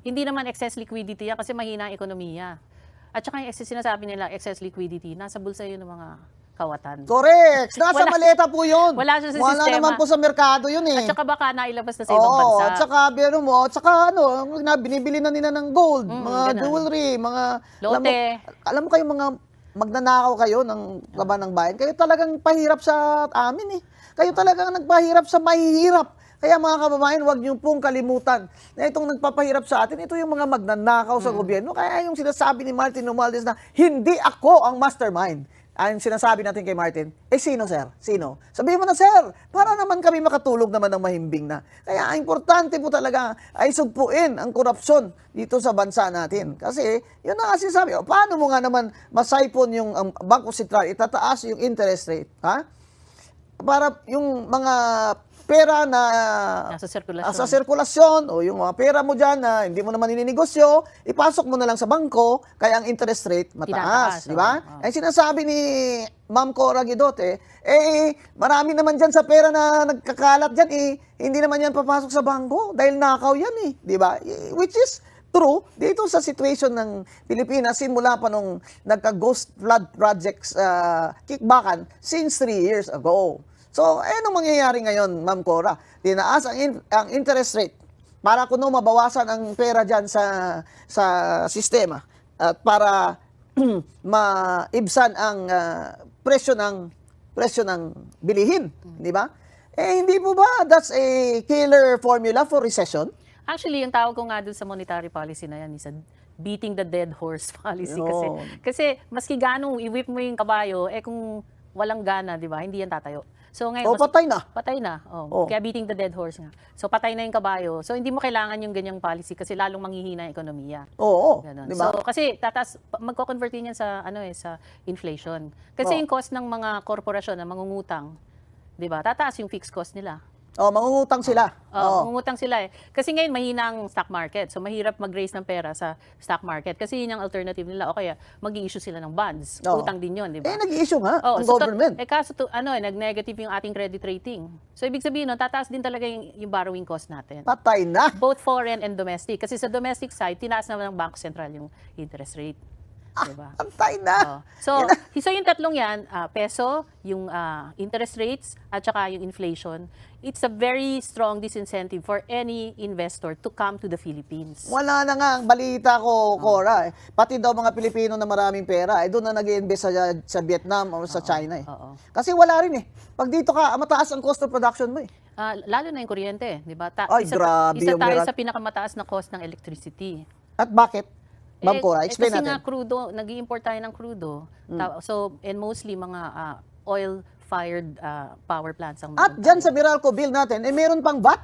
Hindi naman excess liquidity yan kasi mahina ang ekonomiya. At saka yung sinasabi nila, excess liquidity, nasa bulsa yun ng mga kawatan. Correct. Nasa Wala- maleta po yun. wala siya sa Wala sistema. naman po sa merkado yun eh. At saka baka nailabas na sa ibang Oo, bansa. at saka biro mo, at saka ano, binibili na nila ng gold, mga ganun. jewelry, mga Lote. Alam mo kayo mga magnanakaw kayo ng laban ng bayan. Kayo talagang pahirap sa amin eh. Kayo talagang nagpahirap sa mahihirap. Kaya mga kababayan, huwag niyo pong kalimutan na itong nagpapahirap sa atin, ito yung mga magnanakaw sa gobyerno. Kaya yung sinasabi ni Martin Romualdez na hindi ako ang mastermind. Ang sinasabi natin kay Martin, sino sir? Sino? Sabihin mo na sir, para naman kami makatulog naman ng mahimbing na. Kaya ang importante po talaga ay sugpuin ang korupsyon dito sa bansa natin. Kasi yun na kasi sabi, paano mo nga naman masaipon yung Bangko Sentral, itataas yung interest rate, ha? Para yung mga pera na Nasa sirkulasyon. sa sirkulasyon o yung mga pera mo dyan na hindi mo naman ininegosyo, ipasok mo na lang sa bangko, kaya ang interest rate Tinataas, mataas, di ba? oo. Ang sinasabi ni Ma'am Cora Guidote, marami naman dyan sa pera na nagkakalat dyan, hindi naman yan papasok sa bangko dahil nakaw yan di ba? Which is true, dito sa situation ng Pilipinas, simula pa nung nagka-ghost flood projects kickbackan since 3 years ago. So, anong mangyayari ngayon, Ma'am Cora? Tinaas ang interest rate para kuno mabawasan ang pera dyan sa sistema at para maibsan ang presyo ng bilihin, di ba? Hindi po ba that's a killer formula for recession? Actually, yung tawag ko nga dun sa monetary policy na yan is a beating the dead horse policy. Yun. Kasi maski ganong i-whip mo yung kabayo, kung walang gana, di ba, hindi yan tatayo. So ngayon, Patay na. Patay na. Oh. Kaya beating the dead horse nga. So patay na yung kabayo. So hindi mo kailangan yung ganyang policy kasi lalong manghihina ang ekonomiya. Oo, Ganon. di ba? So kasi magko-convert din yan sa sa inflation. Kasi yung cost ng mga korporasyon na mangungutang, 'di ba? Tataas yung fixed cost nila. Mangungutang sila. Mangungutang sila Kasi ngayon mahina ang stock market. So mahirap mag-raise ng pera sa stock market kasi yun ang alternative nila o kaya mag-i-issue sila ng bonds. Utang din yun, 'di ba? Nag-i-issue nga ang So, government. kaso nag-negative yung ating credit rating. So, ibig sabihin, tataas din talaga yung borrowing cost natin. Patay na. Both foreign and domestic. Kasi sa domestic side, tinaas naman ng Bangko Sentral yung interest rate. Diba? Patay na. So yung tatlong yan, peso, yung interest rates, at saka yung inflation, it's a very strong disincentive for any investor to come to the Philippines. Wala na nga ang balita ko, Cora. Pati daw mga Pilipino na maraming pera, doon na nag-i-invest sa Vietnam o sa China. Kasi wala rin Pag dito ka, mataas ang cost of production mo Lalo na yung kuryente, di ba? Ay, grabe isa yung tayo meron. sa pinakamataas na cost ng electricity. At bakit? Ma'am Cora, explain kasi natin. nga crudo, nag-i-import tayo ng crudo. So, and mostly mga oil-fired power plants ang At meron dyan tayo. sa Meralco bill natin, meron pang VAT.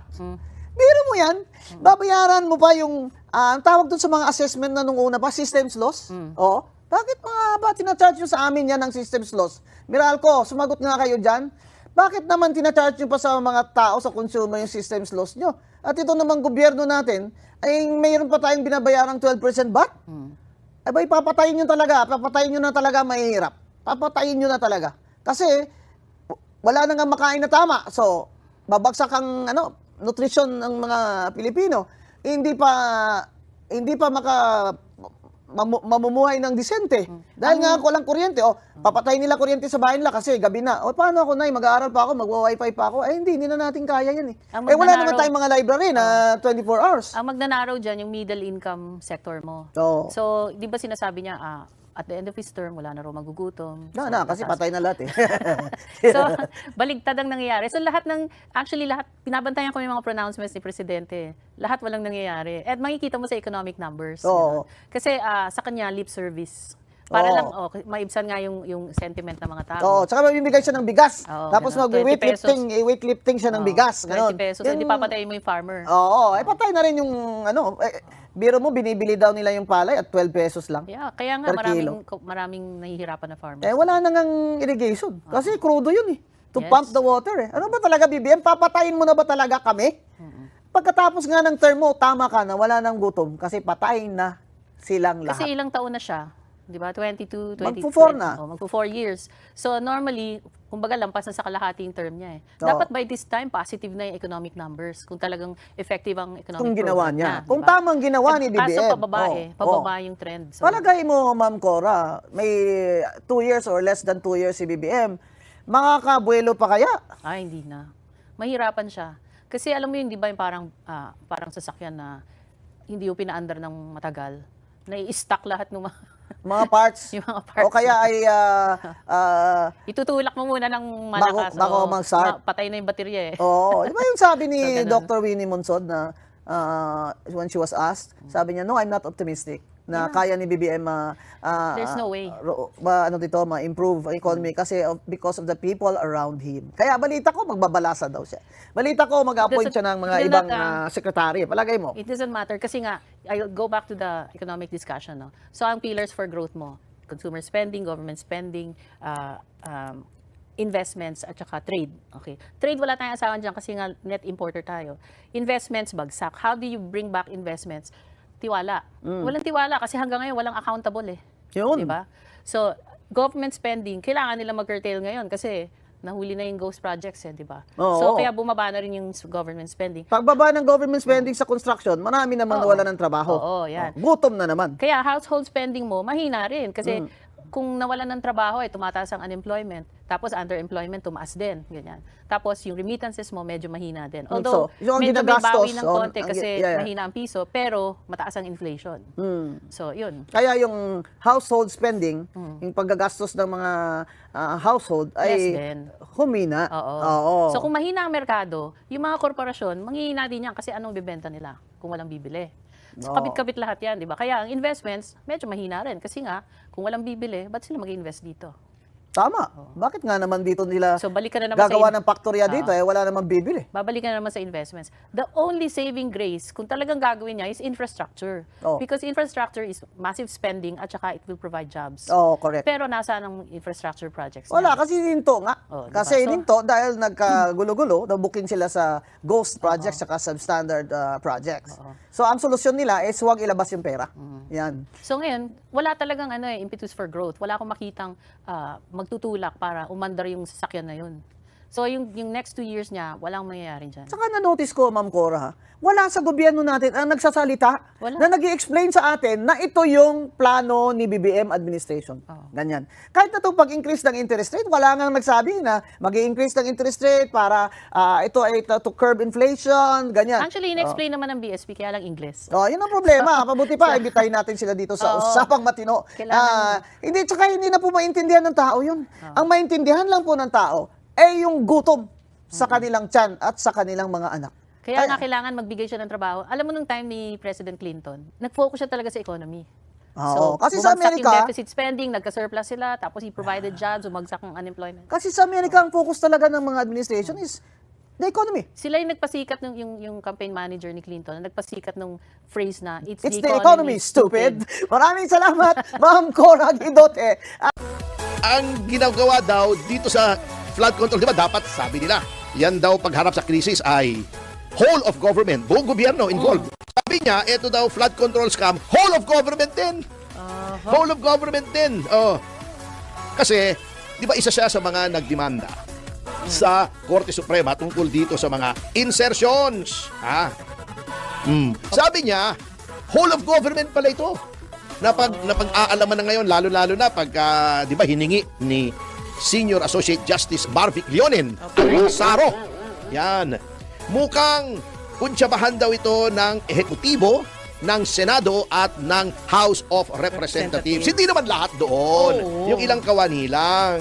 Biro mo yan, babayaran mo pa yung, ang tawag dun sa mga assessment na nung una pa, systems loss. Bakit mga ba tinacharge nyo sa amin yan ng systems loss? Meralco, sumagot nga kayo dyan. Bakit naman tinacharge nyo pa sa mga tao, sa consumer yung systems loss nyo? At ito namang gobyerno natin, ay mayroon pa tayong binabayarang 12% VAT? Ay ba, papatayin nyo na talaga mahihirap. Papatayin nyo na talaga. Kasi, wala na nga makain na tama. So, babagsak ang nutrition ng mga Pilipino. Hindi pa mamumuhay ng disente. Dahil nga walang kuryente. Papatayin nila kuryente sa bahay nila kasi gabi na. Paano ako, Nay? Mag-aaral pa ako, mag-wifi pa ako. Hindi na natin kaya yan Ang wala magnanarrow- naman tayong mga library na 24 hours. Ang magnanarrow dyan, yung middle income sector mo. Oo. So, di ba sinasabi niya, at the end of his term, wala na raw magugutom. Kasi patay na lahat So, baligtad ang nangyayari. So, actually lahat, pinabantayan ko yung mga pronouncements ni Presidente. Lahat walang nangyayari. At makikita mo sa economic numbers. Oo. Diba? Kasi sa kanya, lip service. Para lang, maibsan nga yung sentiment ng mga tao. Tsaka mamimigay siya ng bigas. Oo, Tapos ganun. 20 pesos. weightlifting siya ng bigas. 20 pesos. Hindi papatayin mo yung farmer. Patay na rin yung biro mo, binibili daw nila yung palay at 12 pesos lang. Yeah, kaya nga Per kilo. maraming nahihirapan na farmers. Wala na ngang irrigation. Kasi crudo yun To Yes. pump the water Ano ba talaga, BBM? Papatayin mo na ba talaga kami? Pagkatapos nga ng term mo, tama ka na, wala nang gutom. Kasi patayin na silang lahat. Kasi ilang taon na siya. Di ba? 22, 20, Magpo-4 na. Magpo 4 years. So normally, kumbaga lampas na sa kalahating term niya eh. Oo. Dapat by this time, positive na yung economic numbers. Kung talagang effective ang economic Kung ginawa program niya. di Kung ba? tamang ginawa ni BBM. Kaso pababa pababa yung trend. So, Palagay mo, Ma'am Cora, may 2 years or less than 2 years si BBM, makakabuelo pa kaya? hindi na. Mahirapan siya. Kasi alam mo yun, di ba yung parang sasakyan na hindi yung pinaandar ng matagal. Nai-stack lahat ng Mga parts? yung mga parts. O kaya ay Itutulak mo muna ng malakas. Bago mag-start. Patay na yung baterya eh. Oo. Di ba yung sabi ni So, ganun. Dr. Winnie Monsod na when she was asked, sabi niya, no, I'm not optimistic na kaya ni BBM There's no way. ma-improve ang economy kasi because of the people around him. Kaya balita ko, magbabalasa daw siya. Balita ko, mag-appoint siya ng mga It does ibang not, sekretary. Palagay mo? It doesn't matter kasi nga, I'll go back to the economic discussion. No? So, ang pillars for growth mo, consumer spending, government spending, investments, at saka trade. Okay. Trade, wala tayong asahan dyan kasi nga net importer tayo. Investments, bagsak. How do you bring back investments? Tiwala. Walang tiwala kasi hanggang ngayon walang accountable eh. Yun. Diba? So, government spending, kailangan nila mag-curtail ngayon kasi nahuli na yung ghost projects eh, di ba? Oo. So, kaya bumaba na rin yung government spending. Pagbaba ng government spending sa construction, marami naman Oo. nawala ng trabaho. Oo, yan. Gutom na naman. Kaya household spending mo, mahina rin. Kasi kung nawalan ng trabaho, tumataas ang unemployment. Tapos underemployment, tumaas din. Ganyan. Tapos yung remittances mo, medyo mahina din. Although, yung medyo may ginagastos, bawi ng konti kasi yeah. mahina ang piso, pero mataas ang inflation. So, yun. Kaya yung household spending, yung paggagastos ng mga household Less ay din. humina. Oo. So, kung mahina ang merkado, yung mga korporasyon, manghihina din yan kasi anong bibenta nila kung walang bibili. So, kabit-kabit lahat yan, di ba? Kaya ang investments, medyo mahina rin. Kasi nga, kung walang bibili, ba't sila mag-invest dito? Tama. Bakit nga naman dito nila So, balik ka na naman gagawa sa ng faktorya dito, wala namang bibili. babalikan na naman sa investments. The only saving grace, kung talagang gagawin niya, is infrastructure. Oh. Because infrastructure is massive spending at saka it will provide jobs. Oo, correct. Pero nasaan ang infrastructure projects Wala, niya? kasi hinto nga. Oh, diba? Kasi So- hinto dahil nagkagulo-gulo, nabuking sila sa ghost projects saka substandard projects. So, ang solusyon nila is huwag ilabas yung pera. Yan. So ngayon, wala talagang impetus for growth. Wala akong makitang magtutulak para umandar yung sasakyan na yun. So yung next 2 years niya, walang mangyayari dyan. Saka na-notice ko, Ma'am Cora, wala sa gobyerno natin ang nagsasalita Wala. na nag-i-explain sa atin na ito yung plano ni BBM administration. Ganyan. Kahit na itong pag-increase ng interest rate, wala nga nagsabi na mag-i-increase ng interest rate para ito ay to curb inflation, ganyan. Actually, in-explain naman ng BSP, kaya lang English. Yun ang problema. Mabuti pa, imbitahin natin sila dito sa Oo. Usapang Matino. Kailangan- Hindi na po maintindihan ng tao yun. Ang maintindihan lang po ng tao ay yung gutom sa kanilang tiyan at sa kanilang mga anak. Kaya nga kailangan magbigay siya ng trabaho. Alam mo nung time ni President Clinton, nag-focus siya talaga sa economy. Oo. Kasi sa bumagsak Amerika, yung deficit spending, nagka-surplus sila, tapos he provided jobs, umagsak ang unemployment. kasi sa Amerika, ang focus talaga ng mga administration is the economy. Sila yung nagpasikat ng yung campaign manager ni Clinton, nagpasikat ng phrase na It's the economy, stupid. Maraming salamat, Ma'am Cora Guidote. Ang ginagawa daw dito sa flood control, di ba dapat, sabi nila, yan daw pagharap sa krisis ay whole of government, buong gobyerno involved. Sabi niya, ito daw flood control scam, whole of government din. Whole of government din. Kasi, di ba isa siya sa mga nagdemanda sa Korte Suprema tungkol dito sa mga insertions. Sabi niya, whole of government pala ito. Napag-aalaman na ngayon, lalo-lalo na pag, di ba, hiningi ni Senior Associate Justice Marvic Leonin, Saro. Yan. Mukhang kuntsabahan daw ito ng ehekutibo, ng Senado at ng House of Representatives. Hindi naman lahat doon. Oo. Yung ilang kawani lang.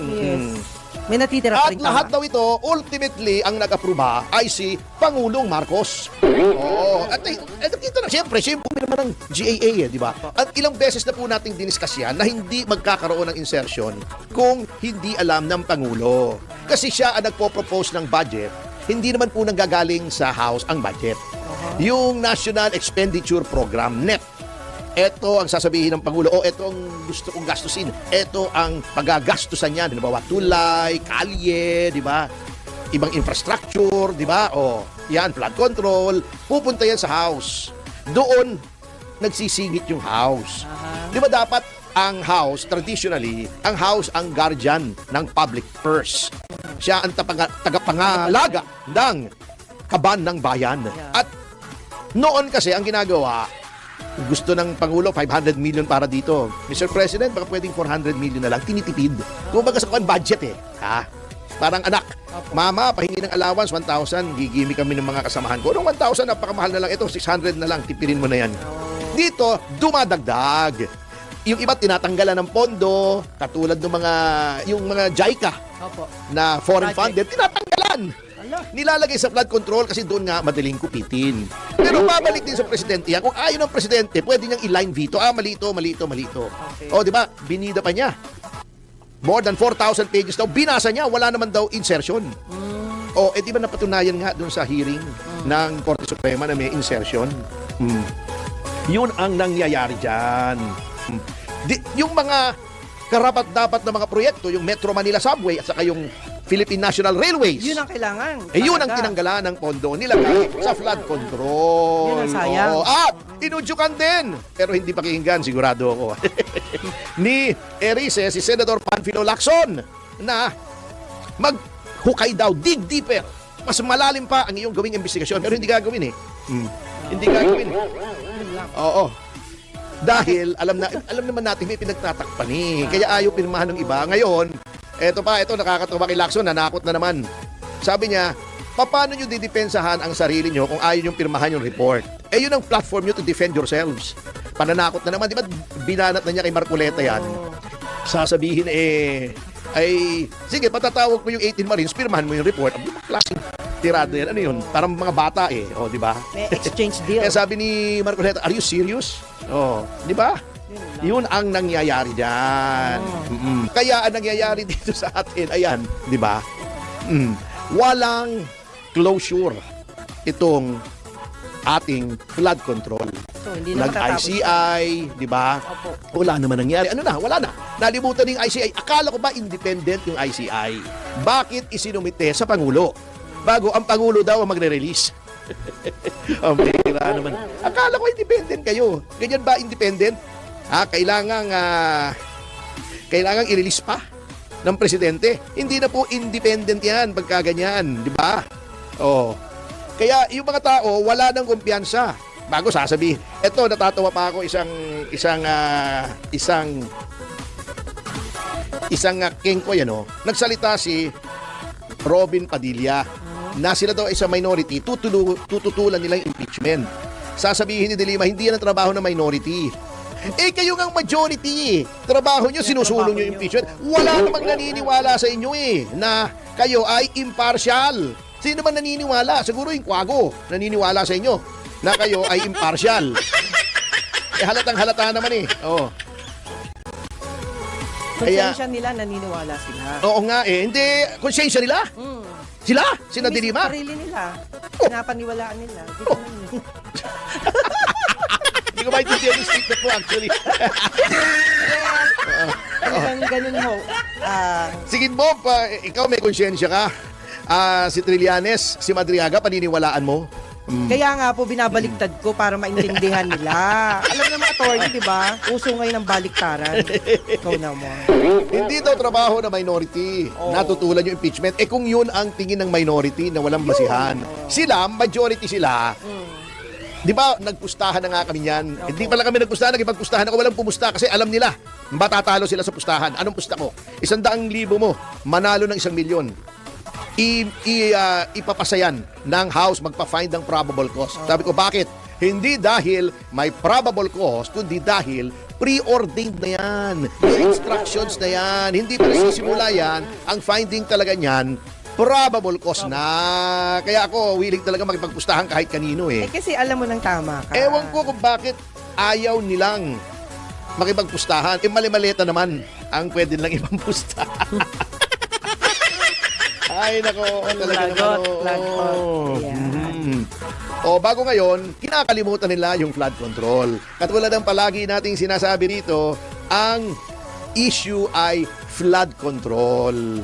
May natitira pa At rin lahat tama. daw ito, ultimately, ang nag-aproba ay si Pangulong Marcos. Oo. At kita na, siyempre naman ng GAA, di ba? At ilang beses na po nating diniskas yan na hindi magkakaroon ng insertion kung hindi alam ng Pangulo. Kasi siya ang nagpo-propose ng budget, hindi naman po nanggagaling sa House ang budget. Yung National Expenditure Program, NEP. Ito ang sasabihin ng Pangulo, ito ang gusto kong gastusin. Ito ang pagagastusan niya, di ba? Tulay, kalye, di ba? Ibang infrastructure, di ba? Yan, flood control. Pupunta yan sa House. Doon, nagsisingit yung House. Di ba dapat ang House, traditionally, ang House ang guardian ng public purse. Siya ang tagapangalaga ng kaban ng bayan. At noon kasi ang ginagawa, gusto ng Pangulo 500 million para dito. Mr. President, baka pwedeng 400 million na lang, tinitipid. Kung baga sa budget ha? Parang anak, mama, pahingi ng allowance, 1,000, gigimi kami ng mga kasamahan ko. Nung 1,000, napakamahal na lang ito, 600 na lang, tipirin mo na yan. Dito, dumadagdag. Yung iba tinatanggalan ng pondo, katulad ng yung mga JICA Opo. na foreign Project. funded, tinatanggalan. Nilalagay sa flood control kasi doon nga madaling kupitin. Pero babalik din sa presidente yan. Kung ayaw ng presidente, pwede niyang i-line veto. Malito. Okay. O, di ba? Binida pa niya. More than 4,000 pages daw. Binasa niya. Wala naman daw insertion. O, di ba napatunayan nga doon sa hearing ng Korte Suprema na may insertion? Yun ang nangyayari dyan. Yung mga karapat-dapat na mga proyekto, yung Metro Manila Subway at saka yung Philippine National Railways. Yun ang kailangan. Yun ang Talaga. tinanggalan ng pondo nilagay sa flood control. Yun ang sayang. Oo. At inudyukan din, pero hindi pakinggan, sigurado ako, ni Erice, si Senator Panfilo Lacson, na maghukay daw, dig deeper. Mas malalim pa ang iyong gawing investigasyon. Pero hindi gagawin Hindi gagawin Oo. Dahil alam naman natin may pinagtatakpan Kaya ayaw pirmahan ng iba. Ngayon, ito nakakatawa kay Lacson, nanakot na naman. Sabi niya, paano nyo didepensahan ang sarili nyo kung ayaw nyo pirmahan yung report? Yun ang platform nyo to defend yourselves. Pananakot na naman. Di ba binanat na niya kay Marcoleta yan? Sasabihin sige, patatawag mo yung 18 Marines, pirmahan mo yung report. Ang klaseng tirado yan. Ano yun? Parang mga bata di ba? May exchange deal. Kaya sabi ni Marcoleta, are you serious? Di ba? Yun ang nangyayari dyan. Kaya ang nangyayari dito sa atin, ayan, di ba? Walang closure itong ating flood control. So, hindi na matatapos. Nag-ICI, di ba? Opo. Wala naman nangyari. Wala na. Nalimutan ng ICI. Akala ko ba independent yung ICI? Bakit isinumite sa Pangulo? Bago ang Pangulo daw ang magre-release. Ang pera naman. Akala ko independent kayo. Ganyan ba independent? Kailangang i-release pa ng presidente. Hindi na po independent yan pagka ganyan. Di ba? Kaya yung mga tao, wala nang kumpiyansa. Bago sasabihin, natatawa pa ako isang kengkoy, nagsalita si Robin Padilla na sila daw ay sa minority, tututulan nilang impeachment. Sasabihin ni De Lima, hindi yan ang trabaho ng minority. Kayo ngang majority. Trabaho nyo, sinusulong nyo yung impeachment. Wala namang naniniwala sa inyo na kayo ay impartial. Sino man naniniwala? Siguro yung Kwago naniniwala sa inyo na kayo ay impartial. Halatang halata naman Konsensya nila, naniniwala sila. Oo nga Hindi, konsensya nila? Sila? Sina De Lima? Sarili nila. Pinapaniwalaan nila. Di ko Hindi ko maintindihan yung statement mo actually. ganun mo. Sige mo, ikaw may konsensya ka. Si Trillanes, si Madriaga, paniniwalaan mo? Kaya nga po, binabaliktad ko para maintindihan nila. Alam na mga attorney, di ba? Uso ngayon ng baliktaran. Ikaw naman. Hindi daw trabaho ng minority. Natutulan yung impeachment. Kung yun ang tingin ng minority na walang basihan. Sila, majority sila. Di ba, nagpustahan na nga kami niyan. Hindi pala kami nagpustahan, nagipagpustahan ako. Walang pumusta kasi alam nila, matatalo sila sa pustahan. Anong pusta ko? 100,000 mo, manalo ng 1 milyon. Ipapasayan ng House, magpa-find ng probable cause. Sabi ko, bakit? Hindi dahil may probable cause, kundi dahil preordained na yan. May instructions na yan. Hindi pa nasisimula yan. Ang finding talaga niyan, probable cause na. Kaya ako, willing talaga makipagpustahan kahit kanino Kasi alam mo nang tama ka. Ewan ko kung bakit ayaw nilang makipagpustahan. Mali-maleta naman ang pwede nilang ibang pustahan. Ay, nako, talaga naman. Bago ngayon, kinakalimutan nila yung flood control. Katulad ng palagi nating sinasabi rito, ang issue ay flood control.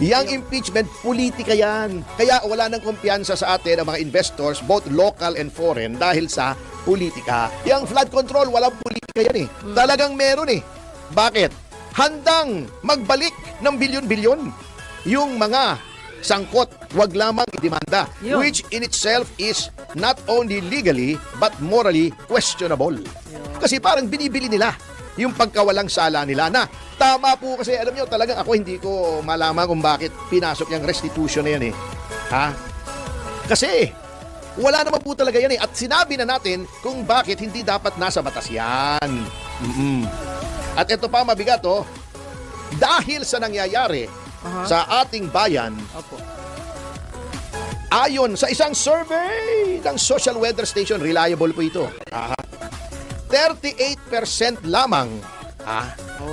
Yang impeachment, politika yan. Kaya wala nang kumpiyansa sa atin ang mga investors, both local and foreign, dahil sa politika. Yung flood control, walang politika yan eh. Talagang meron eh. Bakit? Handang magbalik ng bilyon-bilyon yung mga sangkot, wag lamang idemanda, Yun. which in itself is not only legally but morally questionable. Kasi parang binibili nila yung pagkawalang sala nila na tama po kasi alam nyo talagang ako hindi ko malaman kung bakit pinasok yung restitution na yan eh. Ha? Kasi wala naman po talaga yan eh. At sinabi na natin kung bakit hindi dapat nasa batas yan. At ito pa mabigat oh. Dahil sa nangyayari sa ating bayan, Opo. ayon sa isang survey ng Social Weather Station, reliable po ito. 38% lamang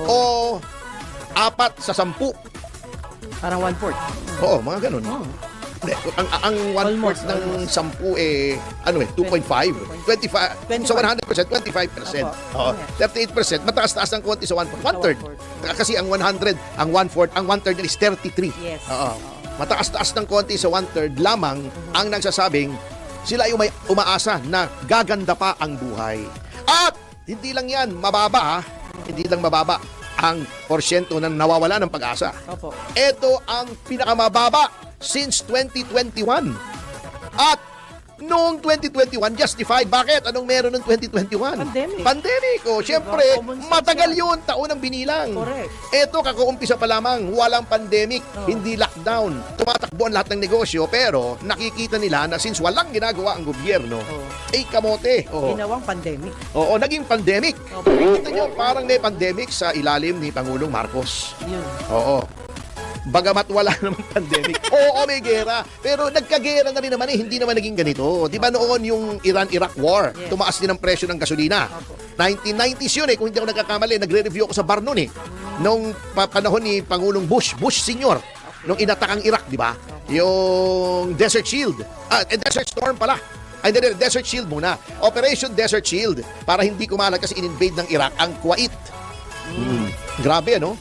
o 4 sa 10. Parang 1/4. Oo, mga ganun. Hindi, ang 1/4 ng 10 eh, 2.5. 25, sa 100%, 25%. Oo, 38%. Mataas-taas ng konti sa 1/3. Kasi ang 100, ang 1/4, ang 1/3 is 33. Yes. Oo. Mataas-taas ng konti sa 1/3 lamang ang nagsasabing sila ay umaasa na gaganda pa ang buhay. At hindi lang yan, mababa hindi lang mababa ang porsyento na nawawala ng pag-asa. Opo. Ito ang pinakamababa since 2021. At noong 2021, justified. Bakit? Anong meron ng 2021? Pandemic. Pandemic. O, syempre, Common sense matagal yan. yun. Taon ang binilang. Correct. Ito, kakaumpisa pa lamang. Walang pandemic. Hindi lockdown. Tumatakbo ang lahat ng negosyo. Pero, nakikita nila na since walang ginagawa ang gobyerno, ay kamote. Ginawang pandemic. Oo, naging pandemic. Kita nyo, parang may pandemic sa ilalim ni Pangulong Marcos. Yun. Oo. Bagamat wala namang pandemic. Oo, may gera. Pero nagkagera na rin naman eh. Hindi naman naging ganito. Di ba noon yung Iran-Iraq War? Yes. Tumaas din ang presyo ng gasolina. 1990s yun eh. Kung hindi ako nagkakamali, nagre-review ako sa bar noon eh. Nung panahon ni Pangulong Bush Senior. Nung inatak ang Iraq, di ba? Yung Desert Shield. Desert Storm pala. Ay, hindi, Desert Shield muna. Operation Desert Shield. Para hindi kumalat kasi in-invade ng Iraq ang Kuwait. Grabe, ano?